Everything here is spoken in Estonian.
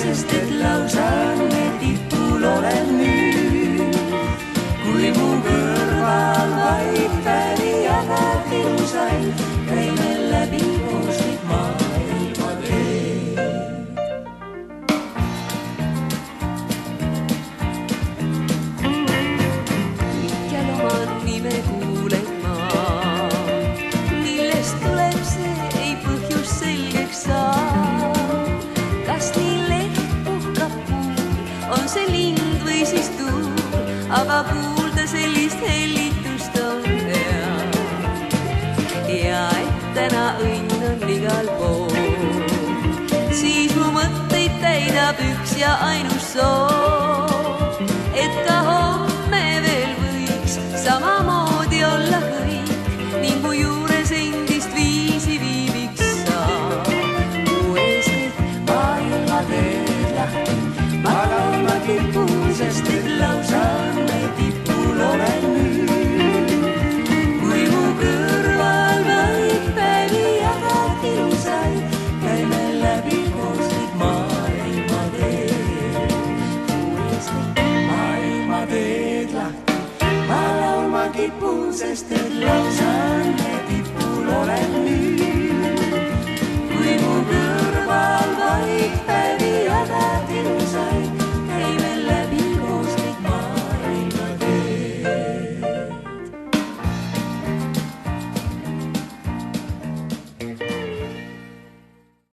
sest et lausa õnne tipul olen nüüd. Kui mu kõrval vaid päri jagad ilusaid, käime läbi koos kõik maailma teed. Kõikjal oma nime kuulen ma, millest tuleb see, ei põhjus selgeks saa. Kas nii leht puhkab puul, on see lind või siis tuul, aga kuulda sellist hellitust on hea. Ja et täna õnn on igal pool, siis mu mõtteid täidab üks ja ainus soov, et ka homme veel võiks samamoodi olla kõik ning mu juures endist viisi viibiks saab. Mu ees kõik maailmateed lahti, ma laulma kipun, sest et lausa õnne tipul olen nüüd. Kui mu kõrval vaid päevi jagad ilusaid, käime läbi koos kõik maailmateed. Mu ees kõik maailmateed lahti, ma laulma kipun, sest et lausa õnne tipul olen nüüd.